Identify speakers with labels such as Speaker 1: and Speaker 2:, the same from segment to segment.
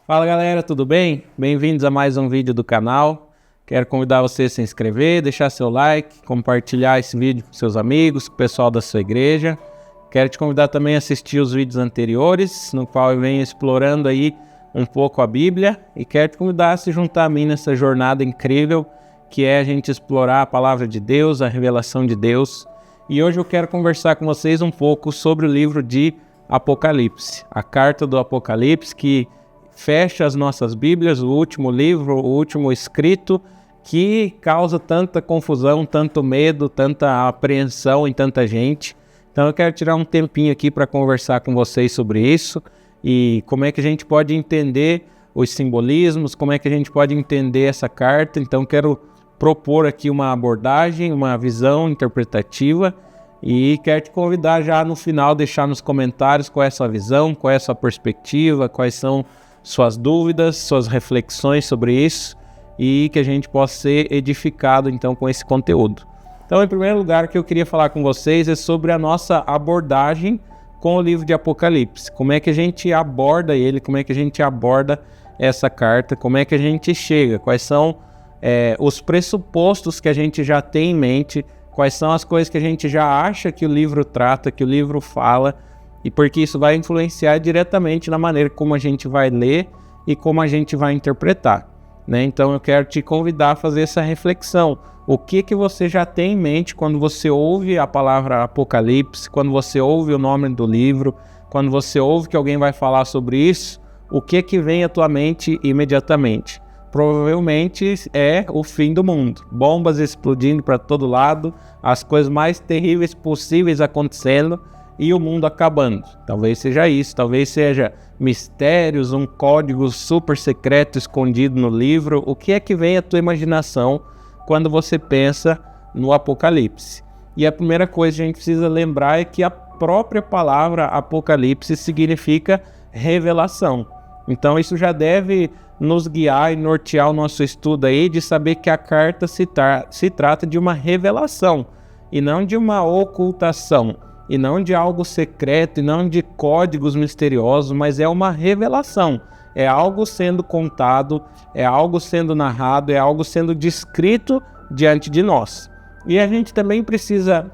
Speaker 1: Fala galera, tudo bem? Bem-vindos a mais um vídeo do canal. Quero convidar você a se inscrever, deixar seu like, compartilhar esse vídeo com seus amigos, com o pessoal da sua igreja. Quero te convidar também a assistir os vídeos anteriores, no qual eu venho explorando aí um pouco a Bíblia, e quero te convidar a se juntar a mim nessa jornada incrível que é a gente explorar a palavra de Deus, a revelação de Deus. E hoje eu quero conversar com vocês um pouco sobre o livro de Apocalipse, a carta do Apocalipse que fecha as nossas Bíblias, o último livro, o último escrito que causa tanta confusão, tanto medo, tanta apreensão em tanta gente. Então eu quero tirar um tempinho aqui para conversar com vocês sobre isso e como é que a gente pode entender os simbolismos, como é que a gente pode entender essa carta. Então quero propor aqui uma abordagem, uma visão interpretativa e quero te convidar já no final, deixar nos comentários qual é a sua visão, qual é a sua perspectiva, quais são suas dúvidas, suas reflexões sobre isso e que a gente possa ser edificado então com esse conteúdo. Então, em primeiro lugar, o que eu queria falar com vocês é sobre a nossa abordagem com o livro de Apocalipse. Como é que a gente aborda ele, como é que a gente aborda essa carta, como é que a gente chega, quais são os pressupostos que a gente já tem em mente, quais são as coisas que a gente já acha que o livro trata, que o livro fala, e porque isso vai influenciar diretamente na maneira como a gente vai ler e como a gente vai interpretar, né? Então eu quero te convidar a fazer essa reflexão. O que você já tem em mente quando você ouve a palavra Apocalipse, quando você ouve o nome do livro, quando você ouve que alguém vai falar sobre isso, o que vem à tua mente imediatamente? Provavelmente é o fim do mundo, bombas explodindo para todo lado, as coisas mais terríveis possíveis acontecendo e o mundo acabando. Talvez seja isso, talvez seja mistérios, um código super secreto escondido no livro. O que vem à tua imaginação quando você pensa no Apocalipse? E a primeira coisa que a gente precisa lembrar é que a própria palavra Apocalipse significa revelação. Então isso já deve nos guiar e nortear o nosso estudo aí, de saber que a carta se trata de uma revelação e não de uma ocultação, e não de algo secreto, e não de códigos misteriosos, mas é uma revelação. É algo sendo contado, é algo sendo narrado, é algo sendo descrito diante de nós. E a gente também precisa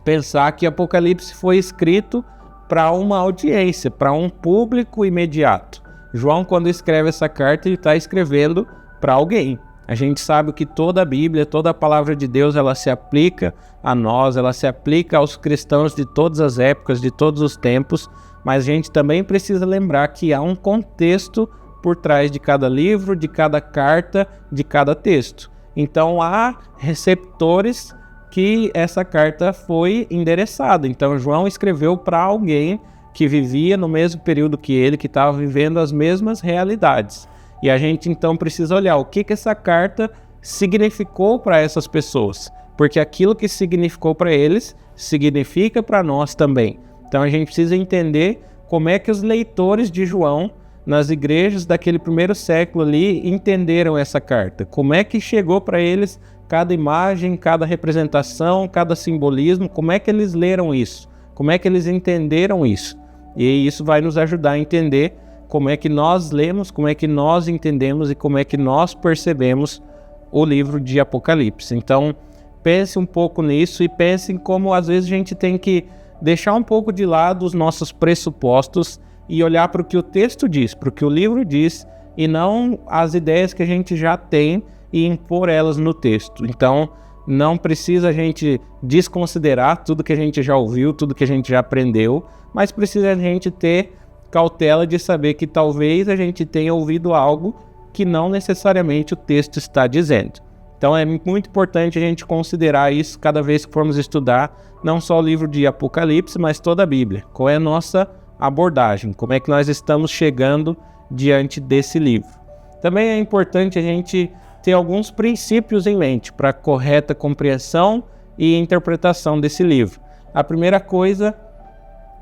Speaker 1: pensar que Apocalipse foi escrito para uma audiência, para um público imediato. João, quando escreve essa carta, ele está escrevendo para alguém. A gente sabe que toda a Bíblia, toda a palavra de Deus, ela se aplica a nós, ela se aplica aos cristãos de todas as épocas, de todos os tempos, mas a gente também precisa lembrar que há um contexto por trás de cada livro, de cada carta, de cada texto. Então há receptores que essa carta foi endereçada. Então João escreveu para alguém que vivia no mesmo período que ele, que estava vivendo as mesmas realidades. E a gente então precisa olhar o que essa carta significou para essas pessoas, porque aquilo que significou para eles significa para nós também. Então a gente precisa entender como é que os leitores de João nas igrejas daquele primeiro século ali entenderam essa carta, como é que chegou para eles cada imagem, cada representação, cada simbolismo, como é que eles leram isso, como é que eles entenderam isso. E isso vai nos ajudar a entender como é que nós lemos, como é que nós entendemos e como é que nós percebemos o livro de Apocalipse. Então, pense um pouco nisso e pense em como às vezes a gente tem que deixar um pouco de lado os nossos pressupostos e olhar para o que o texto diz, para o que o livro diz, e não as ideias que a gente já tem e impor elas no texto. Então, não precisa a gente desconsiderar tudo que a gente já ouviu, tudo que a gente já aprendeu, mas precisa a gente ter cautela de saber que talvez a gente tenha ouvido algo que não necessariamente o texto está dizendo. Então é muito importante a gente considerar isso cada vez que formos estudar não só o livro de Apocalipse, mas toda a Bíblia. Qual é a nossa abordagem? Como é que nós estamos chegando diante desse livro? Também é importante a gente ter alguns princípios em mente para a correta compreensão e interpretação desse livro. A primeira coisa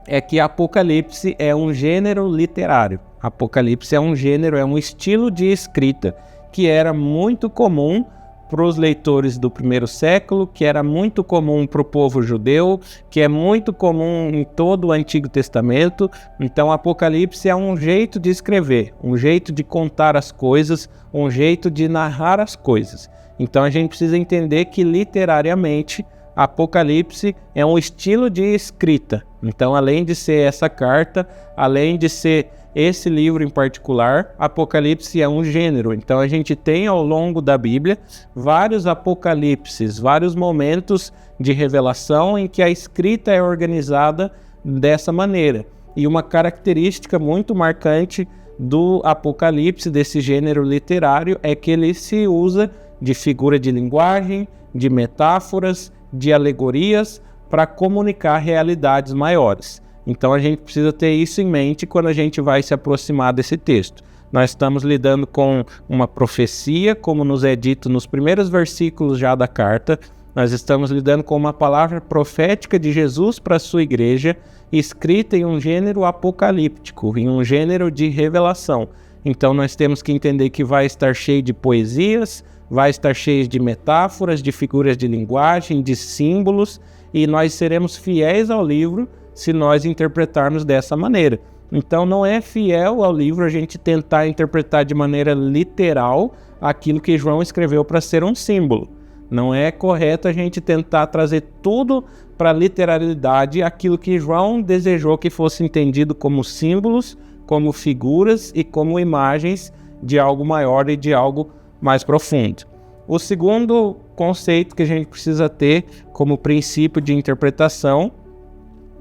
Speaker 1: é que Apocalipse é um gênero literário. Apocalipse é um gênero, é um estilo de escrita que era muito comum para os leitores do primeiro século, que era muito comum para o povo judeu, que é muito comum em todo o Antigo Testamento. Então, Apocalipse é um jeito de escrever, um jeito de contar as coisas, um jeito de narrar as coisas. Então, a gente precisa entender que, literariamente, Apocalipse é um estilo de escrita. Então, além de ser essa carta, além de ser esse livro em particular, Apocalipse é um gênero. Então a gente tem ao longo da Bíblia vários apocalipses, vários momentos de revelação em que a escrita é organizada dessa maneira. E uma característica muito marcante do Apocalipse, desse gênero literário, é que ele se usa de figura de linguagem, de metáforas, de alegorias para comunicar realidades maiores. Então a gente precisa ter isso em mente quando a gente vai se aproximar desse texto. Nós estamos lidando com uma profecia, como nos é dito nos primeiros versículos já da carta. Nós estamos lidando com uma palavra profética de Jesus para a sua igreja, escrita em um gênero apocalíptico, em um gênero de revelação. Então nós temos que entender que vai estar cheio de poesias, vai estar cheio de metáforas, de figuras de linguagem, de símbolos, e nós seremos fiéis ao livro se nós interpretarmos dessa maneira. Então não é fiel ao livro a gente tentar interpretar de maneira literal aquilo que João escreveu para ser um símbolo. Não é correto a gente tentar trazer tudo para a literalidade, aquilo que João desejou que fosse entendido como símbolos, como figuras e como imagens de algo maior e de algo mais profundo. O segundo conceito que a gente precisa ter como princípio de interpretação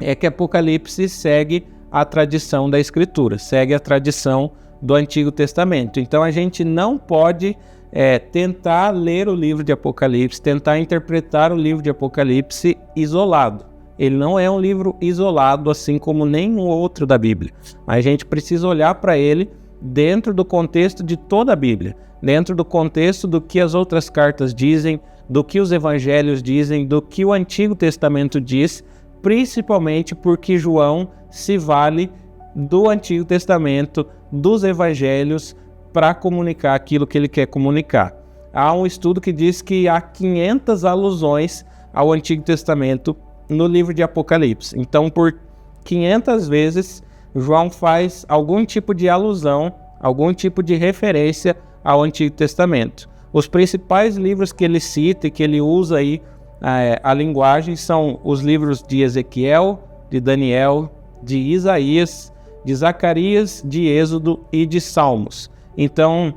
Speaker 1: é que Apocalipse segue a tradição da Escritura, segue a tradição do Antigo Testamento. Então a gente não pode tentar ler o livro de Apocalipse, tentar interpretar o livro de Apocalipse isolado. Ele não é um livro isolado, assim como nenhum outro da Bíblia. A gente precisa olhar para ele dentro do contexto de toda a Bíblia, dentro do contexto do que as outras cartas dizem, do que os evangelhos dizem, do que o Antigo Testamento diz, principalmente porque João se vale do Antigo Testamento, dos evangelhos, para comunicar aquilo que ele quer comunicar. Há um estudo que diz que há 500 alusões ao Antigo Testamento no livro de Apocalipse. Então, por 500 vezes, João faz algum tipo de alusão, algum tipo de referência ao Antigo Testamento. Os principais livros que ele cita e que ele usa aí a linguagem são os livros de Ezequiel, de Daniel, de Isaías, de Zacarias, de Êxodo e de Salmos. Então,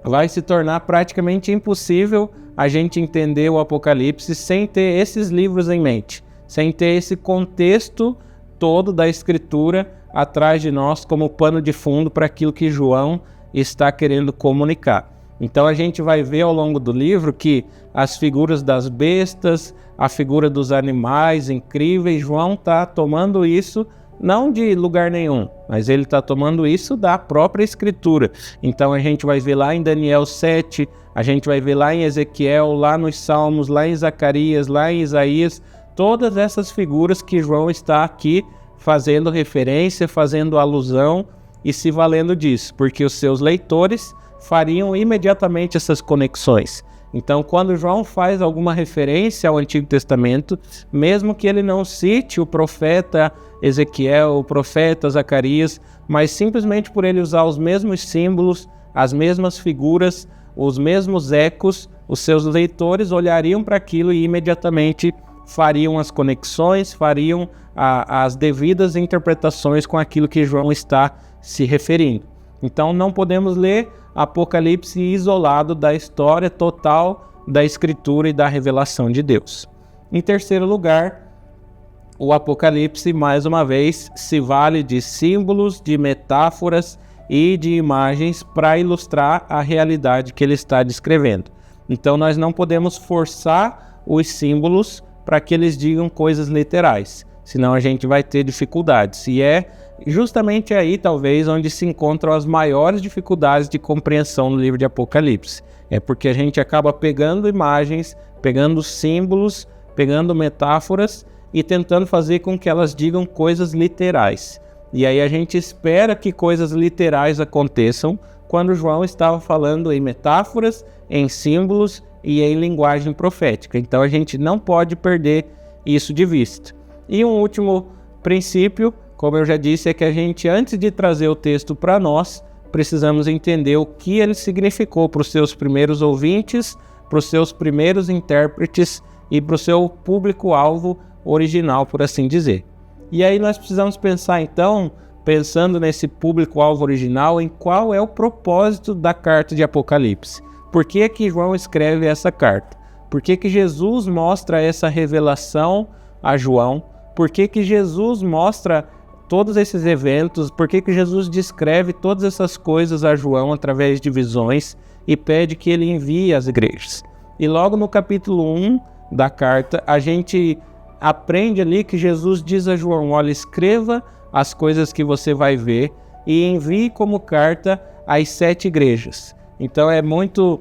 Speaker 1: vai se tornar praticamente impossível a gente entender o Apocalipse sem ter esses livros em mente, sem ter esse contexto todo da Escritura atrás de nós como pano de fundo para aquilo que João está querendo comunicar. Então a gente vai ver ao longo do livro que as figuras das bestas, a figura dos animais incríveis, João está tomando isso não de lugar nenhum, mas ele está tomando isso da própria Escritura. Então a gente vai ver lá em Daniel 7, a gente vai ver lá em Ezequiel, lá nos Salmos, lá em Zacarias, lá em Isaías, todas essas figuras que João está aqui fazendo referência, fazendo alusão e se valendo disso, porque os seus leitores fariam imediatamente essas conexões. Então, quando João faz alguma referência ao Antigo Testamento, mesmo que ele não cite o profeta Ezequiel, o profeta Zacarias, mas simplesmente por ele usar os mesmos símbolos, as mesmas figuras, os mesmos ecos, os seus leitores olhariam para aquilo e imediatamente fariam as conexões, fariam as devidas interpretações com aquilo que João está se referindo. Então, não podemos ler Apocalipse isolado da história total da Escritura e da revelação de Deus. Em terceiro lugar, o Apocalipse, mais uma vez, se vale de símbolos, de metáforas e de imagens para ilustrar a realidade que ele está descrevendo. Então, nós não podemos forçar os símbolos para que eles digam coisas literais, senão a gente vai ter dificuldades. E é justamente aí, talvez, onde se encontram as maiores dificuldades de compreensão no livro de Apocalipse. É porque a gente acaba pegando imagens, pegando símbolos, pegando metáforas e tentando fazer com que elas digam coisas literais. E aí a gente espera que coisas literais aconteçam quando João estava falando em metáforas, em símbolos, e em linguagem profética. Então a gente não pode perder isso de vista. E um último princípio, como eu já disse, é que a gente, antes de trazer o texto para nós, precisamos entender o que ele significou para os seus primeiros ouvintes, para os seus primeiros intérpretes e para o seu público-alvo original, por assim dizer. E aí nós precisamos pensar então, pensando nesse público-alvo original, em qual é o propósito da carta de Apocalipse. Por que que João escreve essa carta? Por que que Jesus mostra essa revelação a João? Por que que Jesus mostra todos esses eventos? Por que que Jesus descreve todas essas coisas a João através de visões e pede que ele envie às igrejas? E logo no capítulo 1 da carta, a gente aprende ali que Jesus diz a João: olha, escreva as coisas que você vai ver e envie como carta às 7 igrejas. Então é muito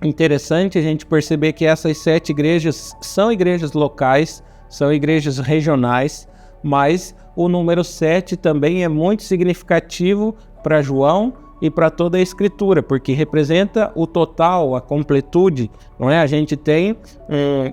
Speaker 1: interessante a gente perceber que essas 7 igrejas são igrejas locais, são igrejas regionais, mas o número 7 também é muito significativo para João e para toda a Escritura, porque representa o total, a completude, não é? A gente tem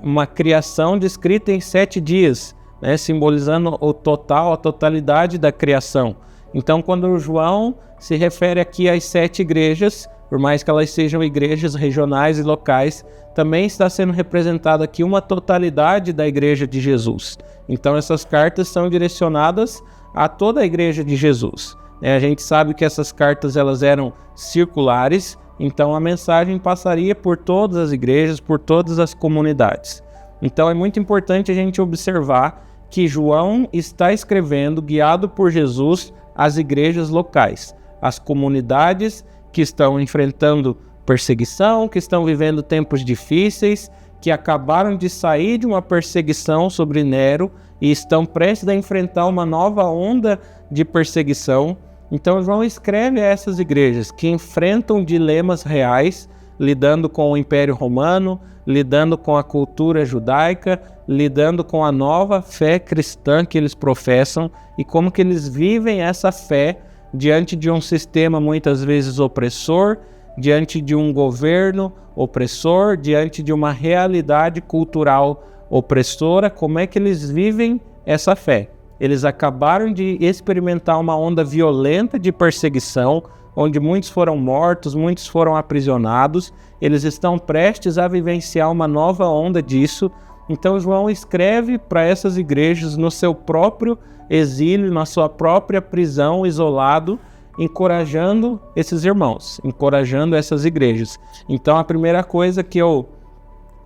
Speaker 1: uma criação descrita em 7 dias, né? Simbolizando o total, a totalidade da criação. Então, quando João se refere aqui às 7 igrejas, por mais que elas sejam igrejas regionais e locais, também está sendo representada aqui uma totalidade da igreja de Jesus. Então essas cartas são direcionadas a toda a igreja de Jesus. A gente sabe que essas cartas elas eram circulares, então a mensagem passaria por todas as igrejas, por todas as comunidades. Então é muito importante a gente observar que João está escrevendo, guiado por Jesus, às igrejas locais, às comunidades que estão enfrentando perseguição, que estão vivendo tempos difíceis, que acabaram de sair de uma perseguição sobre Nero e estão prestes a enfrentar uma nova onda de perseguição. Então João escreve a essas igrejas que enfrentam dilemas reais, lidando com o Império Romano, lidando com a cultura judaica, lidando com a nova fé cristã que eles professam e como que eles vivem essa fé diante de um sistema muitas vezes opressor, diante de um governo opressor, diante de uma realidade cultural opressora. Como é que eles vivem essa fé? Eles acabaram de experimentar uma onda violenta de perseguição, onde muitos foram mortos, muitos foram aprisionados. Eles estão prestes a vivenciar uma nova onda disso. Então João escreve para essas igrejas no seu próprio exílio, na sua própria prisão, isolado, encorajando esses irmãos, encorajando essas igrejas. Então a primeira coisa que eu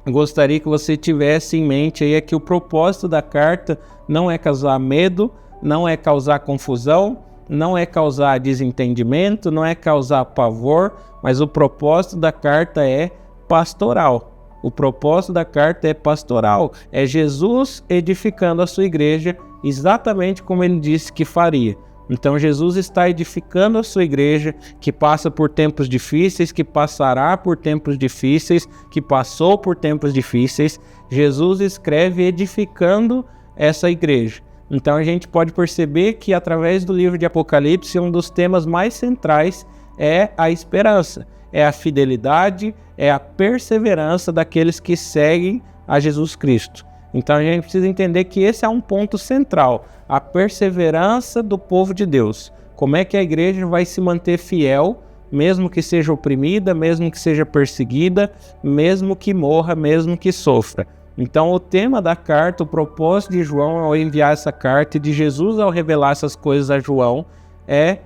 Speaker 1: gostaria que você tivesse em mente aí é que o propósito da carta não é causar medo, não é causar confusão, não é causar desentendimento, não é causar pavor, mas o propósito da carta é pastoral. O propósito da carta é pastoral, é Jesus edificando a sua igreja exatamente como ele disse que faria. Então Jesus está edificando a sua igreja, que passa por tempos difíceis, que passará por tempos difíceis, que passou por tempos difíceis. Jesus escreve edificando essa igreja. Então a gente pode perceber que através do livro de Apocalipse, um dos temas mais centrais é a esperança, é a fidelidade, é a perseverança daqueles que seguem a Jesus Cristo. Então a gente precisa entender que esse é um ponto central, a perseverança do povo de Deus. Como é que a igreja vai se manter fiel, mesmo que seja oprimida, mesmo que seja perseguida, mesmo que morra, mesmo que sofra. Então o tema da carta, o propósito de João ao enviar essa carta e de Jesus ao revelar essas coisas a João é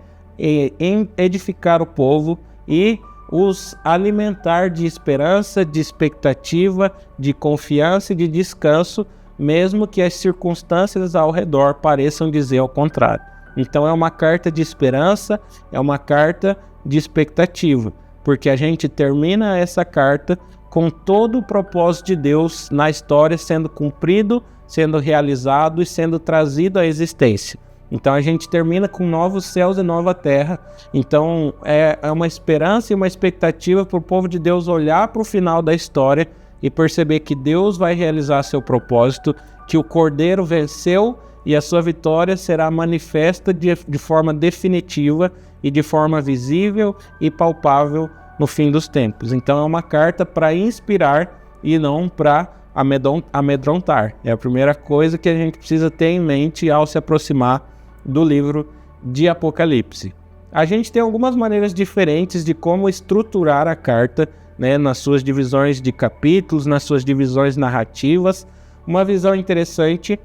Speaker 1: edificar o povo e os alimentar de esperança, de expectativa, de confiança e de descanso, mesmo que as circunstâncias ao redor pareçam dizer ao contrário. Então é uma carta de esperança, é uma carta de expectativa, porque a gente termina essa carta com todo o propósito de Deus na história sendo cumprido, sendo realizado e sendo trazido à existência. Então a gente termina com novos céus e nova terra. Então é uma esperança e uma expectativa para o povo de Deus olhar para o final da história e perceber que Deus vai realizar seu propósito, que o Cordeiro venceu e a sua vitória será manifesta de forma definitiva e de forma visível e palpável no fim dos tempos. Então é uma carta para inspirar e não para amedrontar. É a primeira coisa que a gente precisa ter em mente ao se aproximar do livro de Apocalipse. A gente tem algumas maneiras diferentes de como estruturar a carta, né, nas suas divisões de capítulos, nas suas divisões narrativas. Uma visão interessante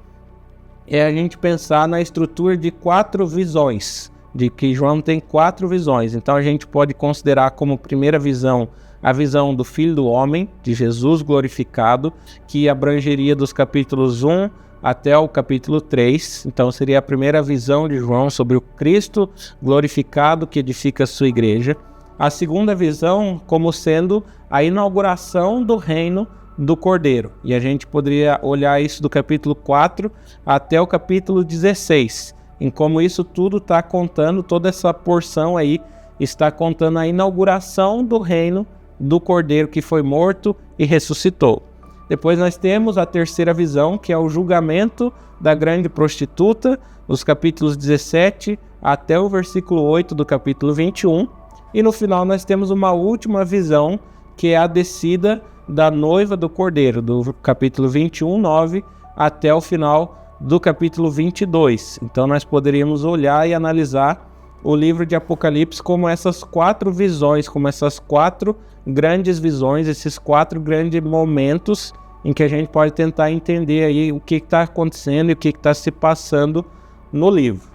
Speaker 1: é a gente pensar na estrutura de 4 visões, de que João tem 4 visões. Então a gente pode considerar como primeira visão a visão do Filho do Homem, de Jesus glorificado, que abrangeria dos capítulos 1 até o capítulo 3. Então seria a primeira visão de João sobre o Cristo glorificado que edifica a sua igreja. A segunda visão como sendo a inauguração do reino do Cordeiro. E a gente poderia olhar isso do capítulo 4 até o capítulo 16, em como isso tudo está contando, toda essa porção aí está contando a inauguração do reino do Cordeiro que foi morto e ressuscitou. Depois nós temos a terceira visão, que é o julgamento da grande prostituta, os capítulos 17 até o versículo 8 do capítulo 21. E no final nós temos uma última visão, que é a descida da noiva do Cordeiro, do capítulo 21, 9 até o final do capítulo 22. Então nós poderíamos olhar e analisar o livro de Apocalipse como essas 4 visões, como essas 4 grandes visões, esses 4 grandes momentos em que a gente pode tentar entender aí o que está acontecendo e o que está se passando no livro.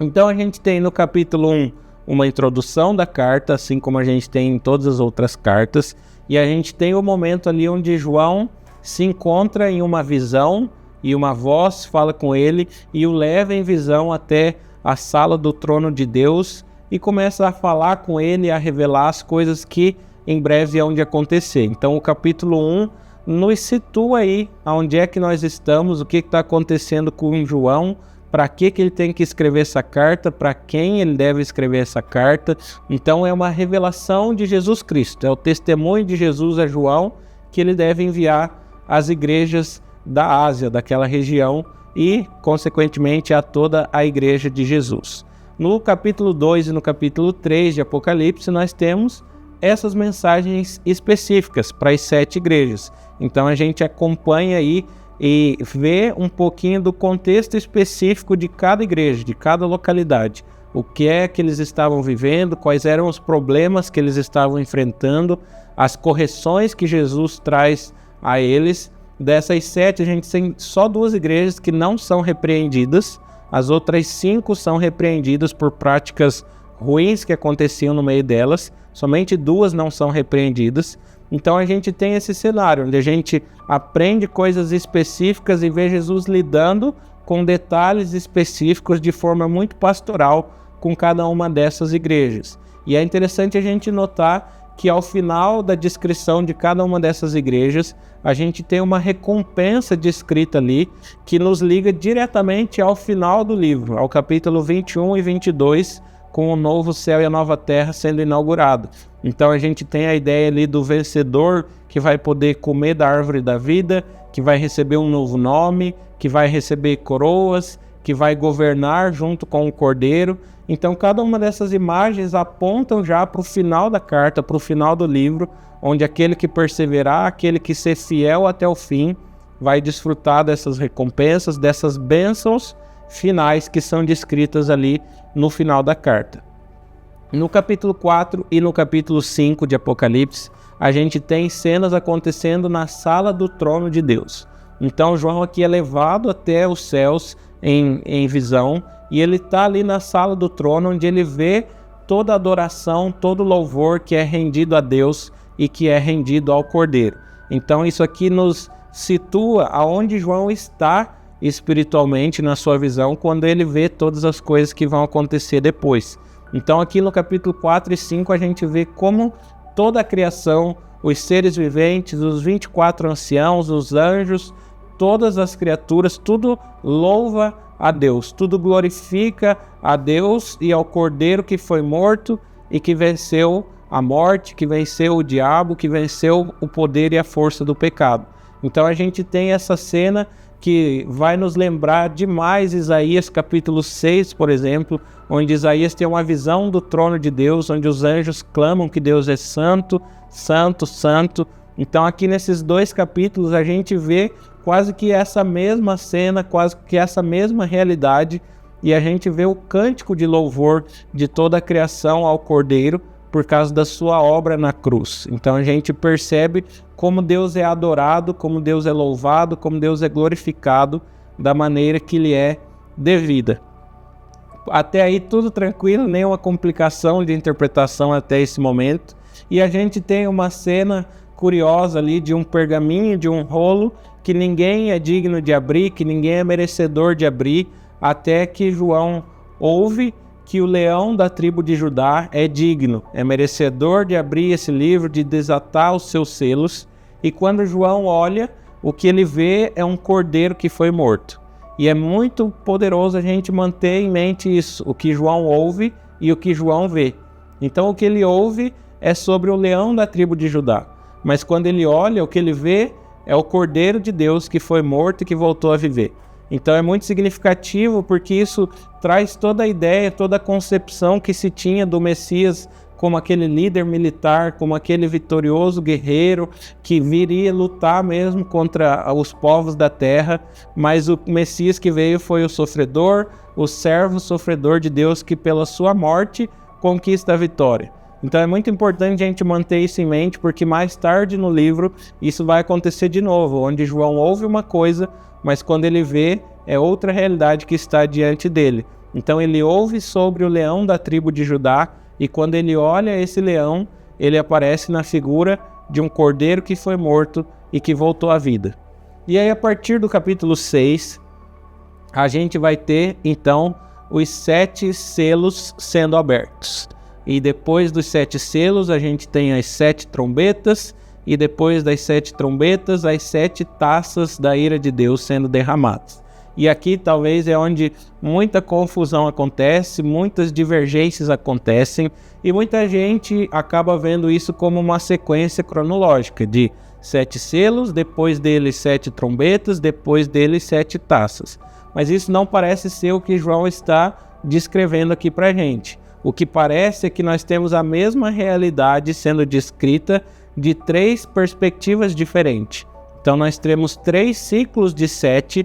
Speaker 1: Então a gente tem no capítulo 1 uma introdução da carta, assim como a gente tem em todas as outras cartas, e a gente tem o momento ali onde João se encontra em uma visão e uma voz fala com ele e o leva em visão até a sala do trono de Deus e começa a falar com ele, a revelar as coisas que em breve hão de acontecer. Então o capítulo 1 nos situa aí onde é que nós estamos, o que está acontecendo com João, para que ele tem que escrever essa carta, para quem ele deve escrever essa carta. Então é uma revelação de Jesus Cristo, é o testemunho de Jesus a João que ele deve enviar às igrejas da Ásia, daquela região, e consequentemente a toda a igreja de Jesus. No capítulo 2 e no capítulo 3 de Apocalipse nós temos essas mensagens específicas para as 7 igrejas. Então a gente acompanha aí e vê um pouquinho do contexto específico de cada igreja, de cada localidade. O que é que eles estavam vivendo, quais eram os problemas que eles estavam enfrentando, as correções que Jesus traz a eles. Dessas 7, a gente tem só 2 igrejas que não são repreendidas, as outras 5 são repreendidas por práticas ruins que aconteciam no meio delas, somente 2 não são repreendidas. Então a gente tem esse cenário, onde a gente aprende coisas específicas e vê Jesus lidando com detalhes específicos de forma muito pastoral com cada uma dessas igrejas. E é interessante a gente notar que ao final da descrição de cada uma dessas igrejas, a gente tem uma recompensa descrita ali, que nos liga diretamente ao final do livro, ao capítulo 21 e 22, com o novo céu e a nova terra sendo inaugurado. Então a gente tem a ideia ali do vencedor que vai poder comer da árvore da vida, que vai receber um novo nome, que vai receber coroas, que vai governar junto com o Cordeiro. Então cada uma dessas imagens apontam já para o final da carta, para o final do livro, onde aquele que perseverar, aquele que ser fiel até o fim, vai desfrutar dessas recompensas, dessas bênçãos finais que são descritas ali no final da carta. No capítulo 4 e no capítulo 5 de Apocalipse, a gente tem cenas acontecendo na sala do trono de Deus. Então João aqui é levado até os céus em visão, e ele está ali na sala do trono, onde ele vê toda a adoração, todo o louvor que é rendido a Deus e que é rendido ao Cordeiro. Então isso aqui nos situa aonde João está espiritualmente na sua visão, quando ele vê todas as coisas que vão acontecer depois. Então aqui no capítulo 4 e 5 a gente vê como toda a criação, os seres viventes, os 24 anciãos, os anjos, todas as criaturas, tudo louva a Deus, tudo glorifica a Deus e ao Cordeiro que foi morto e que venceu a morte, que venceu o diabo, que venceu o poder e a força do pecado. Então a gente tem essa cena que vai nos lembrar demais Isaías capítulo 6, por exemplo, onde Isaías tem uma visão do trono de Deus, onde os anjos clamam que Deus é santo, santo, santo. Então aqui nesses 2 capítulos a gente vê quase que essa mesma cena, quase que essa mesma realidade, e a gente vê o cântico de louvor de toda a criação ao Cordeiro por causa da sua obra na cruz. Então a gente percebe como Deus é adorado, como Deus é louvado, como Deus é glorificado da maneira que lhe é devida. Até aí tudo tranquilo, nenhuma complicação de interpretação até esse momento. E a gente tem uma cena curiosa ali de um pergaminho, de um rolo, que ninguém é digno de abrir, que ninguém é merecedor de abrir, até que João ouve que o leão da tribo de Judá é digno, é merecedor de abrir esse livro, de desatar os seus selos. E quando João olha, o que ele vê é um cordeiro que foi morto. E é muito poderoso a gente manter em mente isso, o que João ouve e o que João vê. Então o que ele ouve é sobre o leão da tribo de Judá. Mas quando ele olha, o que ele vê é o Cordeiro de Deus que foi morto e que voltou a viver. Então é muito significativo porque isso traz toda a ideia, toda a concepção que se tinha do Messias como aquele líder militar, como aquele vitorioso guerreiro que viria lutar mesmo contra os povos da terra. Mas o Messias que veio foi o sofredor, o servo sofredor de Deus que pela sua morte conquista a vitória. Então é muito importante a gente manter isso em mente, porque mais tarde no livro isso vai acontecer de novo, onde João ouve uma coisa, mas quando ele vê, é outra realidade que está diante dele. Então ele ouve sobre o leão da tribo de Judá, e quando ele olha esse leão, ele aparece na figura de um cordeiro que foi morto e que voltou à vida. E aí a partir do capítulo 6, a gente vai ter então os 7 selos sendo abertos. E depois dos 7 selos, a gente tem as 7 trombetas, e depois das 7 trombetas, as 7 taças da ira de Deus sendo derramadas. E aqui talvez é onde muita confusão acontece, muitas divergências acontecem, e muita gente acaba vendo isso como uma sequência cronológica de 7 selos, depois deles 7 trombetas, depois deles 7 taças. Mas isso não parece ser o que João está descrevendo aqui para a gente. O que parece é que nós temos a mesma realidade sendo descrita de 3 perspectivas diferentes. Então nós temos 3 ciclos de 7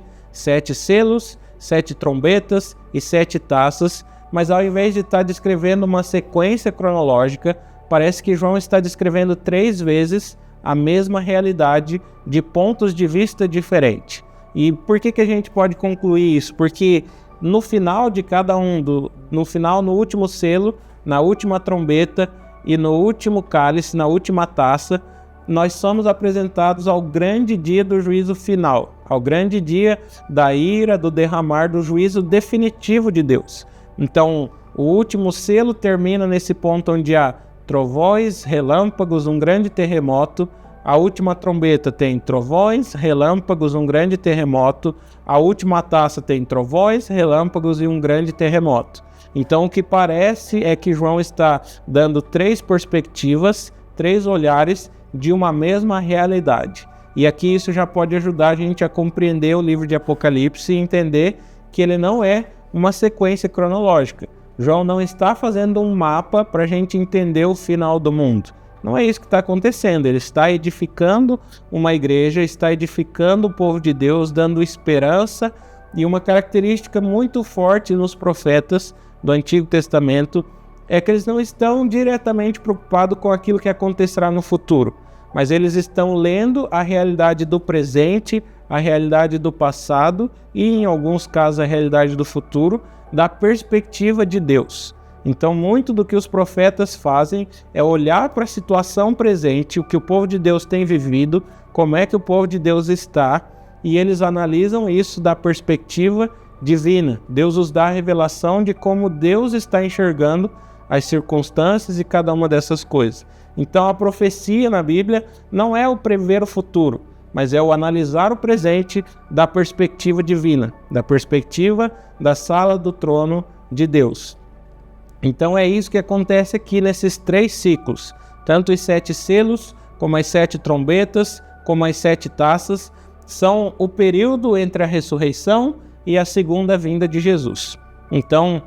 Speaker 1: selos, 7 trombetas e 7 taças, mas ao invés de estar descrevendo uma sequência cronológica, parece que João está descrevendo 3 vezes a mesma realidade de pontos de vista diferentes. E por que a gente pode concluir isso? Porque no final de cada no último selo, na última trombeta e no último cálice, na última taça, nós somos apresentados ao grande dia do juízo final, ao grande dia da ira, do derramar, do juízo definitivo de Deus. Então, o último selo termina nesse ponto onde há trovões, relâmpagos, um grande terremoto. A última trombeta tem trovões, relâmpagos, um grande terremoto. A última taça tem trovões, relâmpagos e um grande terremoto. Então o que parece é que João está dando 3 perspectivas, 3 olhares de uma mesma realidade. E aqui isso já pode ajudar a gente a compreender o livro de Apocalipse e entender que ele não é uma sequência cronológica. João não está fazendo um mapa para a gente entender o final do mundo. Não é isso que está acontecendo. Ele está edificando uma igreja, está edificando o povo de Deus, dando esperança. E uma característica muito forte nos profetas do Antigo Testamento é que eles não estão diretamente preocupados com aquilo que acontecerá no futuro, mas eles estão lendo a realidade do presente, a realidade do passado e, em alguns casos, a realidade do futuro, da perspectiva de Deus. Então, muito do que os profetas fazem é olhar para a situação presente, o que o povo de Deus tem vivido, como é que o povo de Deus está, e eles analisam isso da perspectiva divina. Deus os dá a revelação de como Deus está enxergando as circunstâncias e cada uma dessas coisas. Então, a profecia na Bíblia não é o prever o futuro, mas é o analisar o presente da perspectiva divina, da perspectiva da sala do trono de Deus. Então é isso que acontece aqui nesses 3 ciclos, tanto os 7 selos, como as 7 trombetas, como as 7 taças, são o período entre a ressurreição e a segunda vinda de Jesus. Então,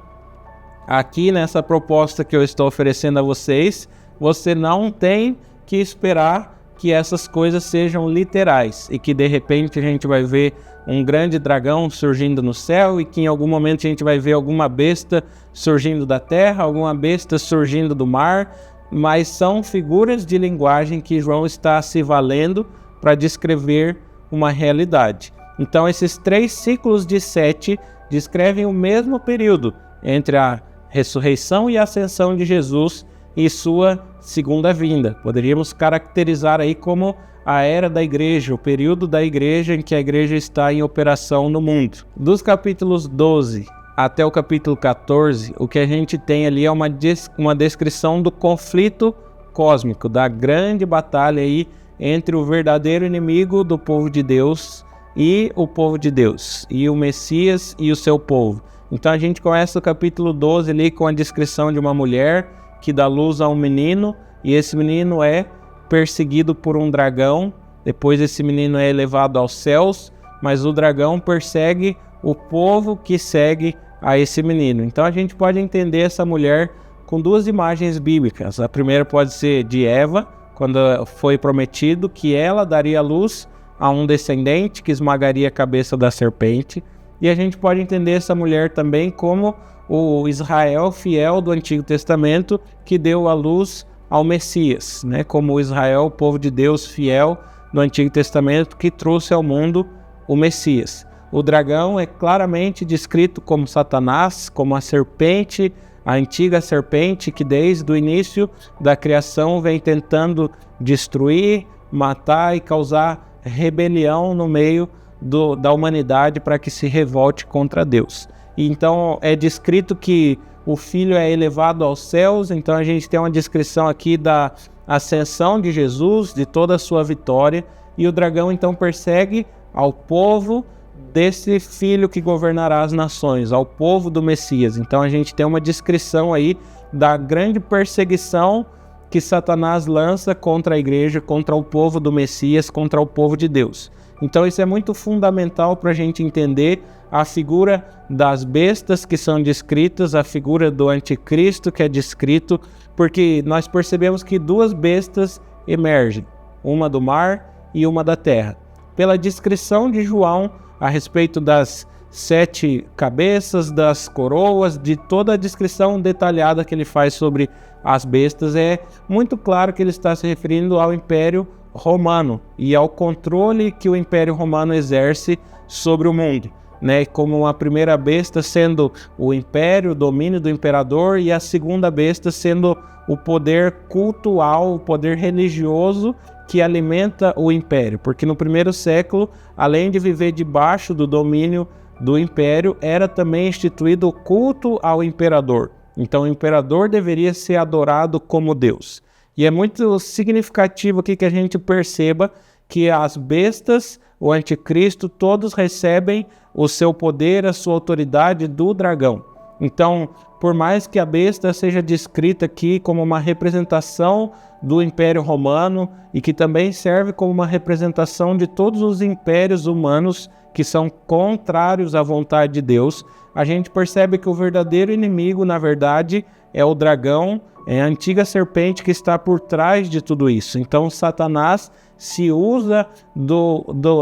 Speaker 1: aqui nessa proposta que eu estou oferecendo a vocês, você não tem que esperar que essas coisas sejam literais e que de repente a gente vai ver um grande dragão surgindo no céu e que em algum momento a gente vai ver alguma besta surgindo da terra, alguma besta surgindo do mar, mas são figuras de linguagem que João está se valendo para descrever uma realidade. Então esses 3 ciclos de 7 descrevem o mesmo período entre a ressurreição e a ascensão de Jesus e sua segunda vinda. Poderíamos caracterizar aí como a era da igreja, o período da igreja em que a igreja está em operação no mundo. Dos capítulos 12 até o capítulo 14, o que a gente tem ali é uma descrição do conflito cósmico, da grande batalha aí entre o verdadeiro inimigo do povo de Deus e o povo de Deus, e o Messias e o seu povo. Então a gente começa o capítulo 12 ali com a descrição de uma mulher que dá luz a um menino, e esse menino é perseguido por um dragão. Depois esse menino é elevado aos céus, mas o dragão persegue o povo que segue a esse menino. Então a gente pode entender essa mulher com 2 imagens bíblicas. A primeira pode ser de Eva, quando foi prometido que ela daria luz a um descendente que esmagaria a cabeça da serpente. E a gente pode entender essa mulher também como o Israel fiel do Antigo Testamento que deu a luz ao Messias, né? Como o Israel, o povo de Deus fiel no Antigo Testamento que trouxe ao mundo o Messias. O dragão é claramente descrito como Satanás, como a serpente, a antiga serpente que desde o início da criação vem tentando destruir, matar e causar rebelião no meio da humanidade para que se revolte contra Deus. E então é descrito que o Filho é elevado aos céus. Então a gente tem uma descrição aqui da ascensão de Jesus, de toda a sua vitória, e o dragão então persegue ao povo desse Filho que governará as nações, ao povo do Messias. Então a gente tem uma descrição aí da grande perseguição que Satanás lança contra a igreja, contra o povo do Messias, contra o povo de Deus. Então isso é muito fundamental para a gente entender a figura das bestas que são descritas, a figura do anticristo que é descrito, porque nós percebemos que 2 bestas emergem, uma do mar e uma da terra. Pela descrição de João a respeito das 7 cabeças, das coroas, de toda a descrição detalhada que ele faz sobre as bestas, é muito claro que ele está se referindo ao Império Romano e ao controle que o Império Romano exerce sobre o mundo, né? Como a primeira besta sendo o império, o domínio do imperador, e a segunda besta sendo o poder cultual, o poder religioso que alimenta o império. Porque no primeiro século, além de viver debaixo do domínio do império, era também instituído o culto ao imperador. Então o imperador deveria ser adorado como Deus. E é muito significativo aqui que a gente perceba que as bestas, o anticristo, todos recebem o seu poder, a sua autoridade do dragão. Então, por mais que a besta seja descrita aqui como uma representação do Império Romano e que também serve como uma representação de todos os impérios humanos que são contrários à vontade de Deus, a gente percebe que o verdadeiro inimigo, na verdade, é o dragão, é a antiga serpente que está por trás de tudo isso. Então Satanás se usa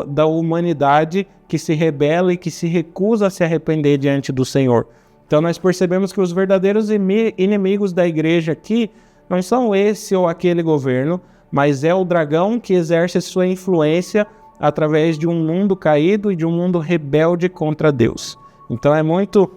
Speaker 1: da humanidade que se rebela e que se recusa a se arrepender diante do Senhor. Então nós percebemos que os verdadeiros inimigos da igreja aqui não são esse ou aquele governo, mas é o dragão que exerce sua influência através de um mundo caído e de um mundo rebelde contra Deus. Então é muito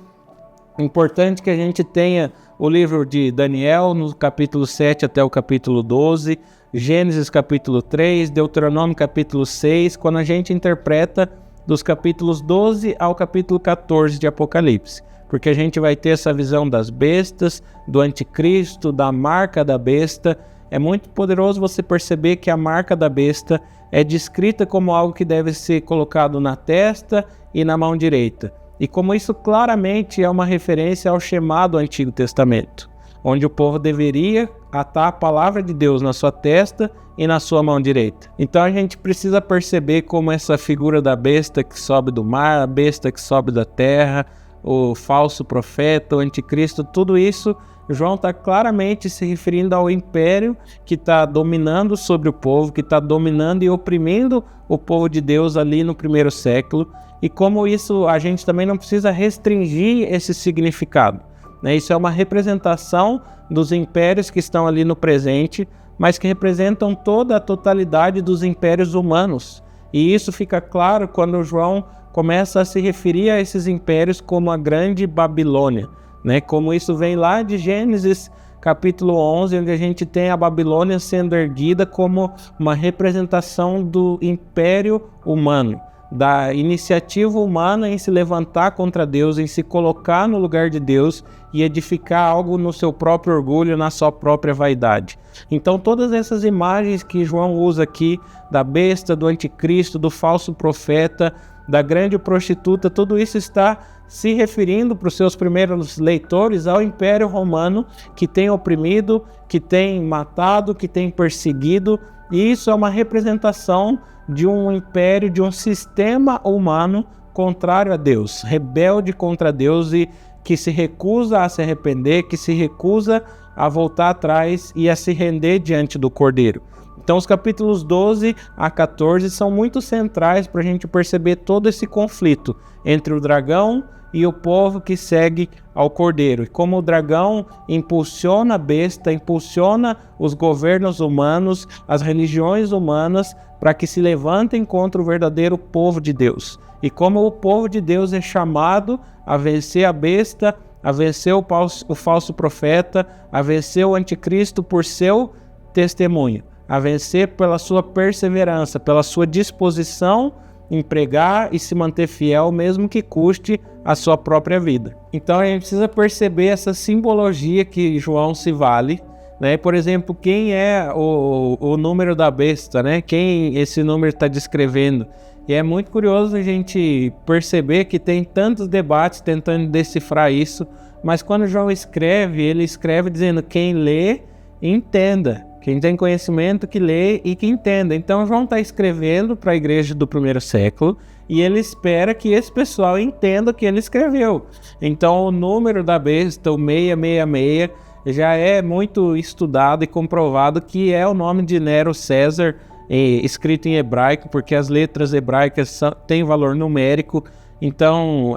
Speaker 1: importante que a gente tenha o livro de Daniel, no capítulo 7 até o capítulo 12, Gênesis capítulo 3, Deuteronômio capítulo 6, quando a gente interpreta dos capítulos 12 ao capítulo 14 de Apocalipse. Porque a gente vai ter essa visão das bestas, do anticristo, da marca da besta. É muito poderoso você perceber que a marca da besta é descrita como algo que deve ser colocado na testa e na mão direita. E como isso claramente é uma referência ao Shema do Antigo Testamento. onde o povo deveria atar a palavra de Deus na sua testa e na sua mão direita. Então a gente precisa perceber como essa figura da besta que sobe do mar, a besta que sobe da terra, o falso profeta, o anticristo, tudo isso, João está claramente se referindo ao império que está dominando sobre o povo, que está dominando e oprimindo o povo de Deus ali no primeiro século, e como isso a gente também não precisa restringir esse significado, né? Isso é uma representação dos impérios que estão ali no presente, mas que representam toda a totalidade dos impérios humanos, e isso fica claro quando João começa a se referir a esses impérios como a Grande Babilônia, né? Como isso vem lá de Gênesis capítulo 11, onde a gente tem a Babilônia sendo erguida como uma representação do império humano, da iniciativa humana em se levantar contra Deus, em se colocar no lugar de Deus e edificar algo no seu próprio orgulho, na sua própria vaidade. Então todas essas imagens que João usa aqui, da besta, do anticristo, do falso profeta, da grande prostituta, tudo isso está se referindo para os seus primeiros leitores ao Império Romano, que tem oprimido, que tem matado, que tem perseguido, e isso é uma representação de um império, de um sistema humano contrário a Deus, rebelde contra Deus e que se recusa a se arrepender, que se recusa a voltar atrás e a se render diante do Cordeiro. Então os capítulos 12 a 14 são muito centrais para a gente perceber todo esse conflito entre o dragão e o povo que segue ao Cordeiro. E como o dragão impulsiona a besta, impulsiona os governos humanos, as religiões humanas, para que se levantem contra o verdadeiro povo de Deus. E como o povo de Deus é chamado a vencer a besta, a vencer o falso profeta, a vencer o anticristo por seu testemunho, a vencer pela sua perseverança, pela sua disposição em pregar e se manter fiel, mesmo que custe a sua própria vida. Então a gente precisa perceber essa simbologia que João se vale, né? Por exemplo, quem é o número da besta, né? Quem esse número está descrevendo? E é muito curioso a gente perceber que tem tantos debates tentando decifrar isso, mas quando João escreve, ele escreve dizendo quem lê, entenda. Quem tem conhecimento que lê e que entenda. Então João está escrevendo para a igreja do primeiro século e ele espera que esse pessoal entenda o que ele escreveu. Então o número da besta, o 666, já é muito estudado e comprovado que é o nome de Nero César, escrito em hebraico, porque as letras hebraicas têm valor numérico. Então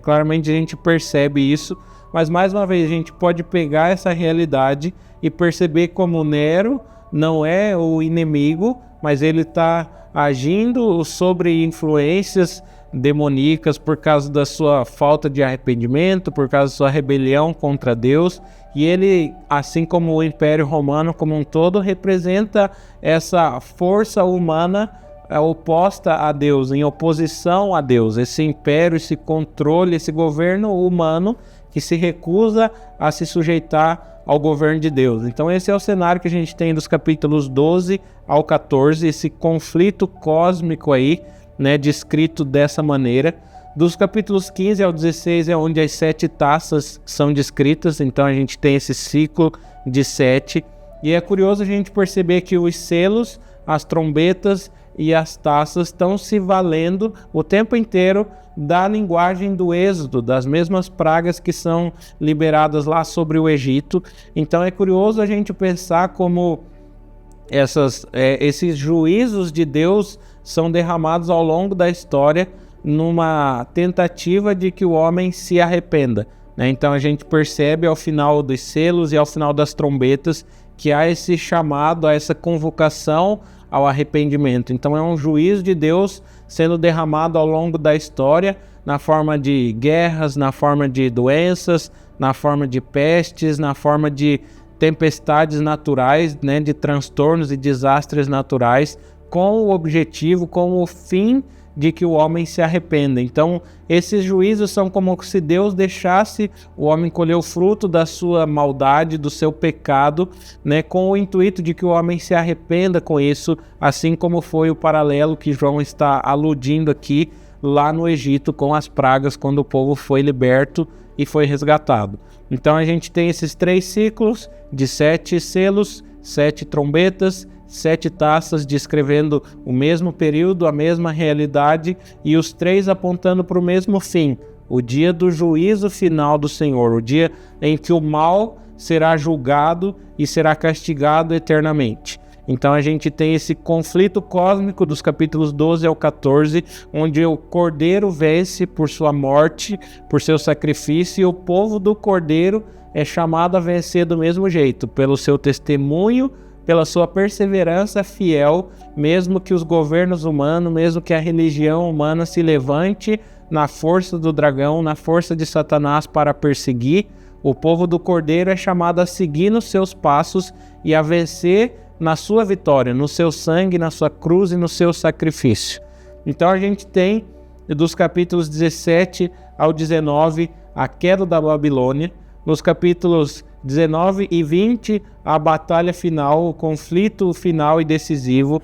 Speaker 1: claramente a gente percebe isso. Mas mais uma vez a gente pode pegar essa realidade e perceber como Nero não é o inimigo, mas ele está agindo sobre influências demoníacas por causa da sua falta de arrependimento, por causa da sua rebelião contra Deus. E ele, assim como o Império Romano como um todo, representa essa força humana oposta a Deus, em oposição a Deus, esse império, esse controle, esse governo humano que se recusa a se sujeitar ao governo de Deus. Então esse é o cenário que a gente tem dos capítulos 12 ao 14, esse conflito cósmico aí, né, descrito dessa maneira. Dos capítulos 15 ao 16 é onde as 7 taças são descritas, então a gente tem esse ciclo de 7, e é curioso a gente perceber que os selos, as trombetas e as taças estão se valendo o tempo inteiro da linguagem do Êxodo, das mesmas pragas que são liberadas lá sobre o Egito. Então é curioso a gente pensar como esses juízos de Deus são derramados ao longo da história numa tentativa de que o homem se arrependa, né? Então a gente percebe ao final dos selos e ao final das trombetas que há esse chamado, há essa convocação ao arrependimento. Então é um juízo de Deus sendo derramado ao longo da história, na forma de guerras, na forma de doenças, na forma de pestes, na forma de tempestades naturais, né, de transtornos e desastres naturais, com o objetivo, com o fim de que o homem se arrependa. Então esses juízos são como se Deus deixasse o homem colher o fruto da sua maldade, do seu pecado, né, com o intuito de que o homem se arrependa com isso, assim como foi o paralelo que João está aludindo aqui lá no Egito com as pragas, quando o povo foi liberto e foi resgatado. Então a gente tem esses 3 ciclos de 7 selos, 7 trombetas, 7 taças descrevendo o mesmo período, a mesma realidade, e os 3 apontando para o mesmo fim, o dia do juízo final do Senhor, o dia em que o mal será julgado e será castigado eternamente. Então a gente tem esse conflito cósmico dos capítulos 12 ao 14, onde o Cordeiro vence por sua morte, por seu sacrifício, e o povo do Cordeiro é chamado a vencer do mesmo jeito, pelo seu testemunho, pela sua perseverança fiel, mesmo que os governos humanos, mesmo que a religião humana se levante na força do dragão, na força de Satanás para perseguir, o povo do Cordeiro é chamado a seguir nos seus passos e a vencer na sua vitória, no seu sangue, na sua cruz e no seu sacrifício. Então a gente tem dos capítulos 17 ao 19 a queda da Babilônia, nos capítulos 19 e 20 a batalha final, o conflito final e decisivo,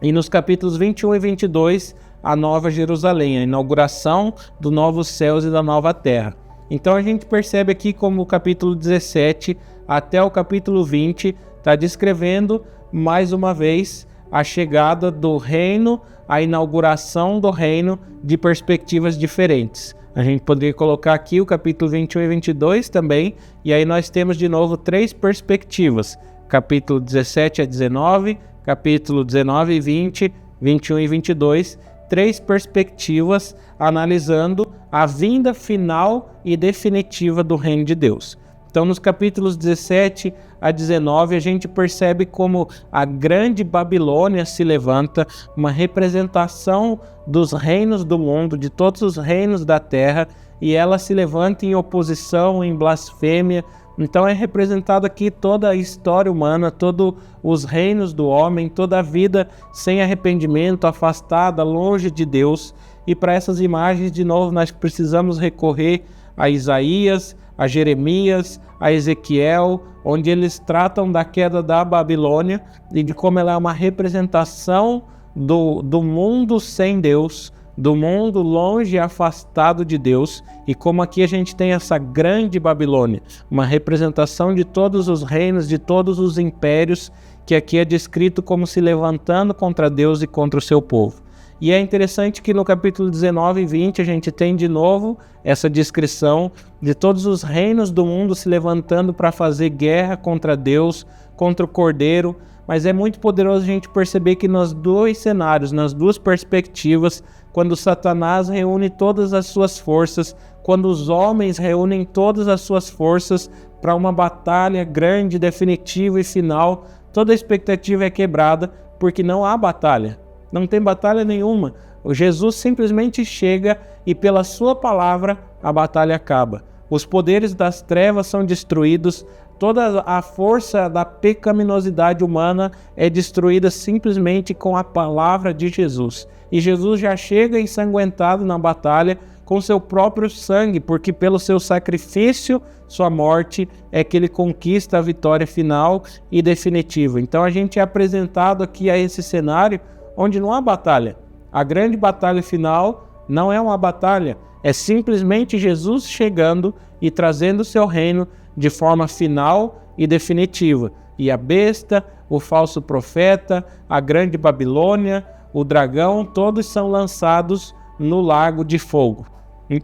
Speaker 1: e nos capítulos 21 e 22 a Nova Jerusalém, a inauguração do novos céus e da nova terra. Então a gente percebe aqui como o capítulo 17 até o capítulo 20 está descrevendo mais uma vez a chegada do reino, a inauguração do reino de perspectivas diferentes. A gente poderia colocar aqui o capítulo 21 e 22 também, e aí nós temos de novo 3 perspectivas, capítulo 17 a 19, capítulo 19 e 20, 21 e 22, 3 perspectivas analisando a vinda final e definitiva do reino de Deus. Então, nos capítulos 17 a 19, a gente percebe como a grande Babilônia se levanta, uma representação dos reinos do mundo, de todos os reinos da terra, e ela se levanta em oposição, em blasfêmia. Então é representado aqui toda a história humana, todos os reinos do homem, toda a vida sem arrependimento, afastada, longe de Deus. E para essas imagens, de novo, nós precisamos recorrer a Isaías, a Jeremias, a Ezequiel, onde eles tratam da queda da Babilônia e de como ela é uma representação do mundo sem Deus, do mundo longe e afastado de Deus, e como aqui a gente tem essa grande Babilônia, uma representação de todos os reinos, de todos os impérios, que aqui é descrito como se levantando contra Deus e contra o seu povo. E é interessante que no capítulo 19 e 20 a gente tem de novo essa descrição de todos os reinos do mundo se levantando para fazer guerra contra Deus, contra o Cordeiro, mas é muito poderoso a gente perceber que nos 2 cenários, nas 2 perspectivas, quando Satanás reúne todas as suas forças, quando os homens reúnem todas as suas forças para uma batalha grande, definitiva e final, toda a expectativa é quebrada porque não há batalha. Não tem batalha nenhuma. O Jesus simplesmente chega e pela sua palavra a batalha acaba. Os poderes das trevas são destruídos, toda a força da pecaminosidade humana é destruída simplesmente com a palavra de Jesus. E Jesus já chega ensanguentado na batalha com seu próprio sangue, porque pelo seu sacrifício, sua morte, é que ele conquista a vitória final e definitiva. Então a gente é apresentado aqui a esse cenário onde não há batalha. A grande batalha final não é uma batalha, é simplesmente Jesus chegando e trazendo o seu reino de forma final e definitiva. E a besta, o falso profeta, a grande Babilônia, o dragão, todos são lançados no lago de fogo,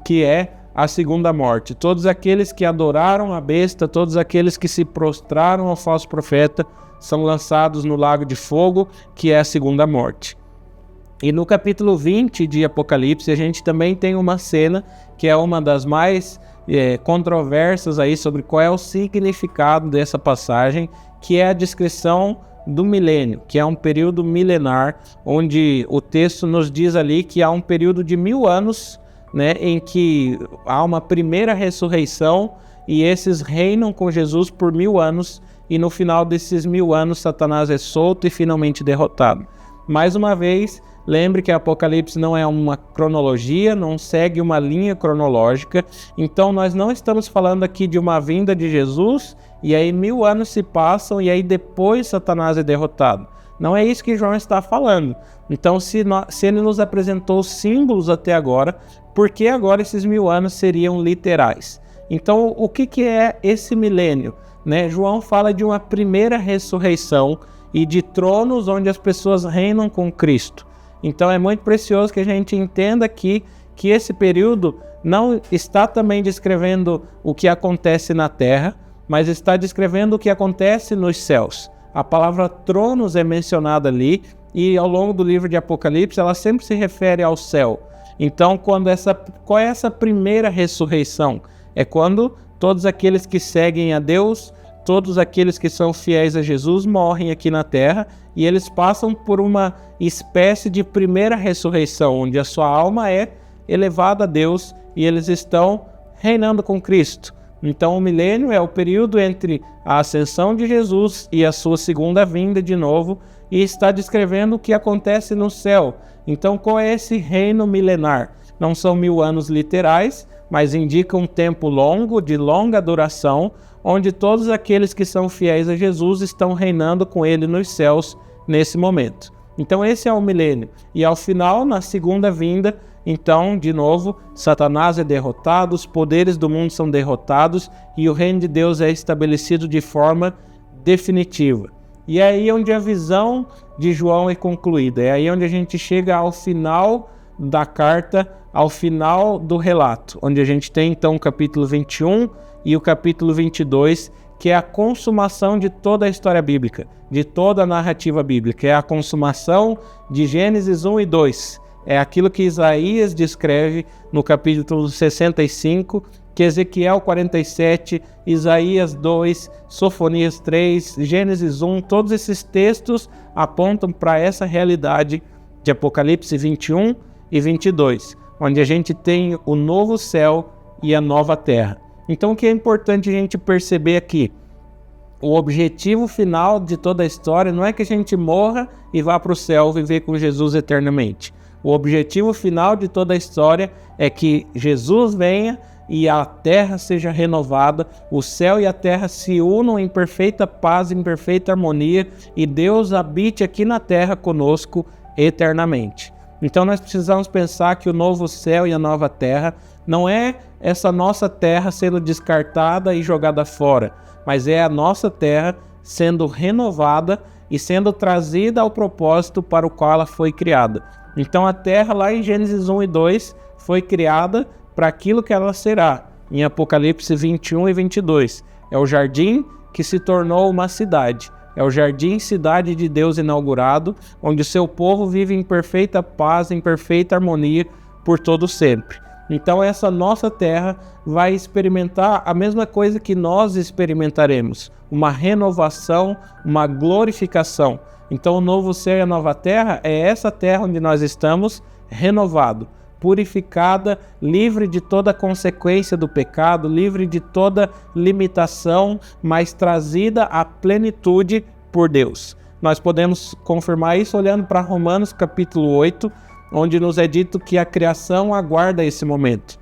Speaker 1: que é a segunda morte. Todos aqueles que adoraram a besta, todos aqueles que se prostraram ao falso profeta, são lançados no lago de fogo, que é a segunda morte. E no capítulo 20 de Apocalipse, a gente também tem uma cena que é uma das mais controversas aí sobre qual é o significado dessa passagem, que é a descrição do milênio, que é um período milenar, onde o texto nos diz ali que há um período de 1000 anos, né, em que há uma primeira ressurreição e esses reinam com Jesus por 1000 anos, e no final desses 1000 anos Satanás é solto e finalmente derrotado. Mais uma vez, lembre que Apocalipse não é uma cronologia, não segue uma linha cronológica, então nós não estamos falando aqui de uma vinda de Jesus, e aí 1000 anos se passam e aí depois Satanás é derrotado. Não é isso que João está falando. Então se ele nos apresentou símbolos até agora, por que agora esses 1000 anos seriam literais? Então, o que é esse milênio? Né? João fala de uma primeira ressurreição e de tronos onde as pessoas reinam com Cristo. Então, é muito precioso que a gente entenda aqui que esse período não está também descrevendo o que acontece na terra, mas está descrevendo o que acontece nos céus. A palavra tronos é mencionada ali e ao longo do livro de Apocalipse ela sempre se refere ao céu. Então, qual é essa primeira ressurreição? É quando todos aqueles que seguem a Deus, todos aqueles que são fiéis a Jesus morrem aqui na terra e eles passam por uma espécie de primeira ressurreição, onde a sua alma é elevada a Deus e eles estão reinando com Cristo. Então o milênio é o período entre a ascensão de Jesus e a sua segunda vinda de novo, e está descrevendo o que acontece no céu. Então qual é esse reino milenar? Não são 1000 anos literais, mas indica um tempo longo, de longa duração, onde todos aqueles que são fiéis a Jesus estão reinando com ele nos céus nesse momento. Então esse é o milênio. E ao final, na segunda vinda, então, de novo, Satanás é derrotado, os poderes do mundo são derrotados e o reino de Deus é estabelecido de forma definitiva. E é aí onde a visão de João é concluída, é aí onde a gente chega ao final da carta, ao final do relato, onde a gente tem então o capítulo 21 e o capítulo 22, que é a consumação de toda a história bíblica, de toda a narrativa bíblica, é a consumação de Gênesis 1 e 2. É aquilo que Isaías descreve no capítulo 65, que Ezequiel 47, Isaías 2, Sofonias 3, Gênesis 1, todos esses textos apontam para essa realidade de Apocalipse 21 e 22, onde a gente tem o novo céu e a nova terra. Então o que é importante a gente perceber aqui? O objetivo final de toda a história não é que a gente morra e vá para o céu viver com Jesus eternamente. O objetivo final de toda a história é que Jesus venha e a terra seja renovada, o céu e a terra se unam em perfeita paz, em perfeita harmonia, e Deus habite aqui na terra conosco eternamente. Então nós precisamos pensar que o novo céu e a nova terra não é essa nossa terra sendo descartada e jogada fora, mas é a nossa terra sendo renovada e sendo trazida ao propósito para o qual ela foi criada. Então a terra lá em Gênesis 1 e 2 foi criada para aquilo que ela será. Em Apocalipse 21 e 22. É o jardim que se tornou uma cidade. É o jardim cidade de Deus inaugurado, onde o seu povo vive em perfeita paz, em perfeita harmonia por todo sempre. Então essa nossa terra vai experimentar a mesma coisa que nós experimentaremos. Uma renovação, uma glorificação. Então o novo céu e a nova terra é essa terra onde nós estamos renovado, purificada, livre de toda consequência do pecado, livre de toda limitação, mas trazida à plenitude por Deus. Nós podemos confirmar isso olhando para Romanos capítulo 8, onde nos é dito que a criação aguarda esse momento.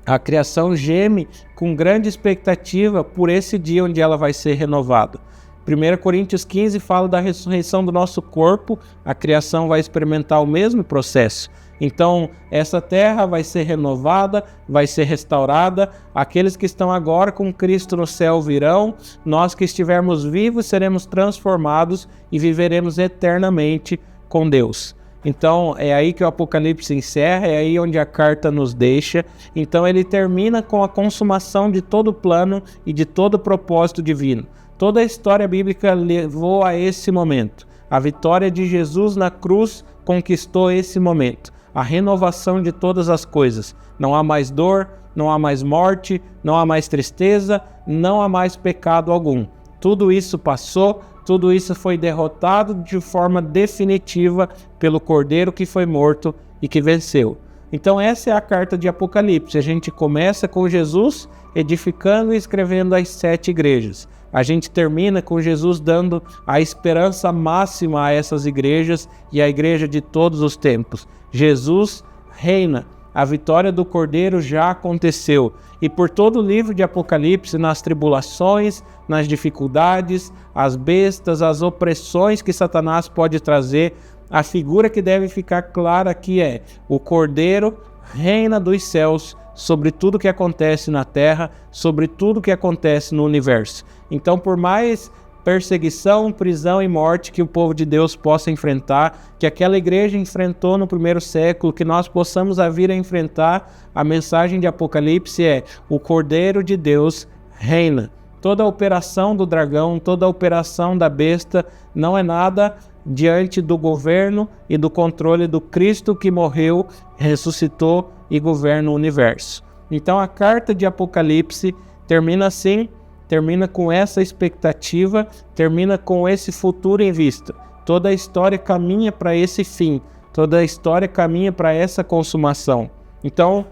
Speaker 1: A criação geme com grande expectativa por esse dia onde ela vai ser renovada. 1 Coríntios 15 fala da ressurreição do nosso corpo, a criação vai experimentar o mesmo processo. Então, essa terra vai ser renovada, vai ser restaurada, aqueles que estão agora com Cristo no céu virão, nós que estivermos vivos seremos transformados e viveremos eternamente com Deus. Então, é aí que o Apocalipse encerra, é aí onde a carta nos deixa. Então, ele termina com a consumação de todo o plano e de todo o propósito divino. Toda a história bíblica levou a esse momento. A vitória de Jesus na cruz conquistou esse momento. A renovação de todas as coisas. Não há mais dor, não há mais morte, não há mais tristeza, não há mais pecado algum. Tudo isso passou, tudo isso foi derrotado de forma definitiva pelo Cordeiro que foi morto e que venceu. Então essa é a carta de Apocalipse. A gente começa com Jesus edificando e escrevendo as 7 igrejas. A gente termina com Jesus dando a esperança máxima a essas igrejas e a igreja de todos os tempos. Jesus reina. A vitória do Cordeiro já aconteceu. E por todo o livro de Apocalipse, nas tribulações, nas dificuldades, as bestas, as opressões que Satanás pode trazer, a figura que deve ficar clara aqui é: o Cordeiro reina dos céus sobre tudo que acontece na Terra, sobre tudo que acontece no universo. Então, por mais perseguição, prisão e morte que o povo de Deus possa enfrentar, que aquela igreja enfrentou no primeiro século, que nós possamos vir a enfrentar, a mensagem de Apocalipse é: o Cordeiro de Deus reina. Toda a operação do dragão, toda a operação da besta não é nada diante do governo e do controle do Cristo que morreu, ressuscitou e governa o universo. Então a carta de Apocalipse termina assim, termina com essa expectativa, termina com esse futuro em vista. Toda a história caminha para esse fim, toda a história caminha para essa consumação. Então,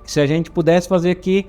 Speaker 1: se a gente pudesse fazer aqui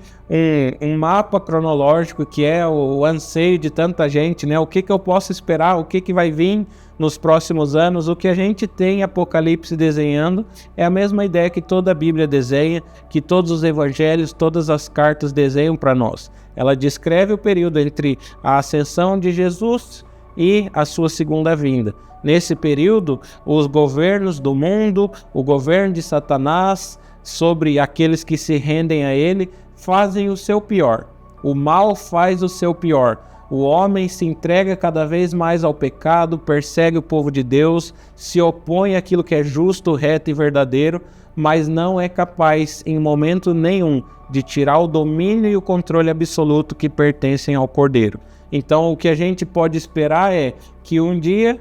Speaker 1: um mapa cronológico, que é o anseio de tanta gente, né? O que eu posso esperar, o que vai vir nos próximos anos, o que a gente tem em Apocalipse desenhando é a mesma ideia que toda a Bíblia desenha, que todos os evangelhos, todas as cartas desenham para nós. Ela descreve o período entre a ascensão de Jesus e a sua segunda vinda. Nesse período, os governos do mundo, o governo de Satanás, sobre aqueles que se rendem a ele, fazem o seu pior. O mal faz o seu pior. O homem se entrega cada vez mais ao pecado, persegue o povo de Deus, se opõe àquilo que é justo, reto e verdadeiro, mas não é capaz em momento nenhum de tirar o domínio e o controle absoluto que pertencem ao Cordeiro. Então o que a gente pode esperar é que um dia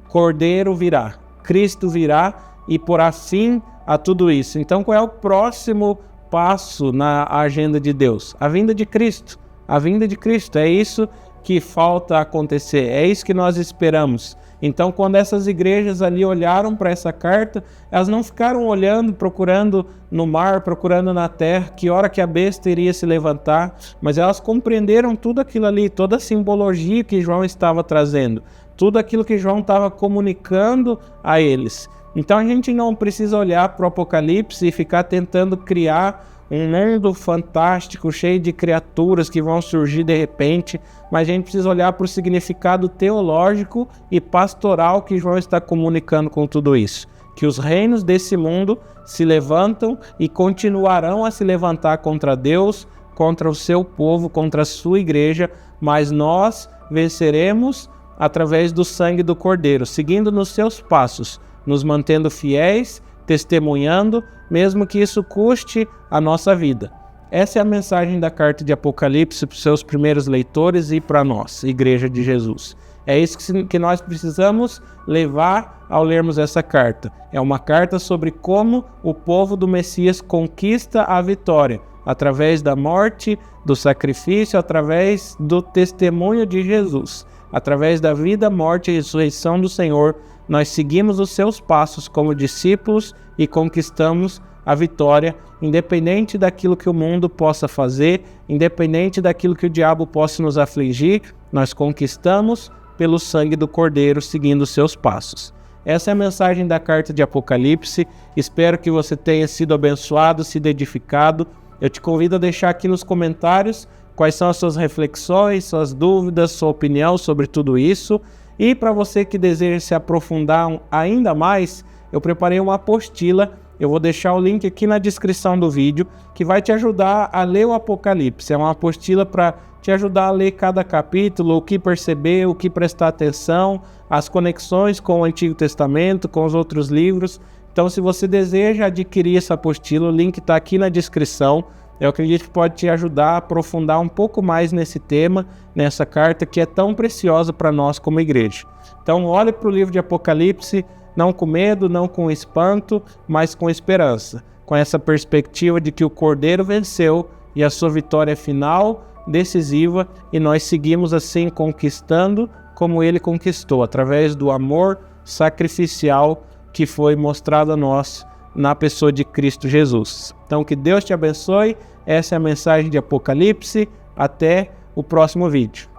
Speaker 1: Cordeiro virá, Cristo virá e porá fim a tudo isso. Então qual é o próximo passo na agenda de Deus? A vinda de Cristo. A vinda de Cristo. É isso que falta acontecer. É isso que nós esperamos. Então quando essas igrejas ali olharam para essa carta, elas não ficaram olhando, procurando no mar, procurando na terra, que hora que a besta iria se levantar, mas elas compreenderam tudo aquilo ali, toda a simbologia que João estava trazendo, tudo aquilo que João estava comunicando a eles. Então a gente não precisa olhar para o Apocalipse e ficar tentando criar um mundo fantástico, cheio de criaturas que vão surgir de repente, mas a gente precisa olhar para o significado teológico e pastoral que João está comunicando com tudo isso. Que os reinos desse mundo se levantam e continuarão a se levantar contra Deus, contra o seu povo, contra a sua igreja, mas nós venceremos através do sangue do Cordeiro, seguindo nos seus passos, nos mantendo fiéis, testemunhando, mesmo que isso custe a nossa vida. Essa é a mensagem da carta de Apocalipse para os seus primeiros leitores e para nós, Igreja de Jesus. É isso que nós precisamos levar ao lermos essa carta. É uma carta sobre como o povo do Messias conquista a vitória, através da morte, do sacrifício, através do testemunho de Jesus. Através da vida, morte e ressurreição do Senhor, nós seguimos os seus passos como discípulos e conquistamos a vitória, independente daquilo que o mundo possa fazer, independente daquilo que o diabo possa nos afligir, nós conquistamos pelo sangue do Cordeiro, seguindo os seus passos. Essa é a mensagem da carta de Apocalipse. Espero que você tenha sido abençoado, sido edificado. Eu te convido a deixar aqui nos comentários quais são as suas reflexões, suas dúvidas, sua opinião sobre tudo isso. E para você que deseja se aprofundar ainda mais, eu preparei uma apostila. Eu vou deixar o link aqui na descrição do vídeo, que vai te ajudar a ler o Apocalipse. É uma apostila para te ajudar a ler cada capítulo, o que perceber, o que prestar atenção, as conexões com o Antigo Testamento, com os outros livros. Então, se você deseja adquirir essa apostila, o link está aqui na descrição. Eu acredito que pode te ajudar a aprofundar um pouco mais nesse tema, nessa carta que é tão preciosa para nós como igreja. Então, olhe para o livro de Apocalipse, não com medo, não com espanto, mas com esperança, com essa perspectiva de que o Cordeiro venceu e a sua vitória é final, decisiva, e nós seguimos assim conquistando como ele conquistou, através do amor sacrificial que foi mostrado a nós na pessoa de Cristo Jesus. Então que Deus te abençoe, essa é a mensagem de Apocalipse, até o próximo vídeo.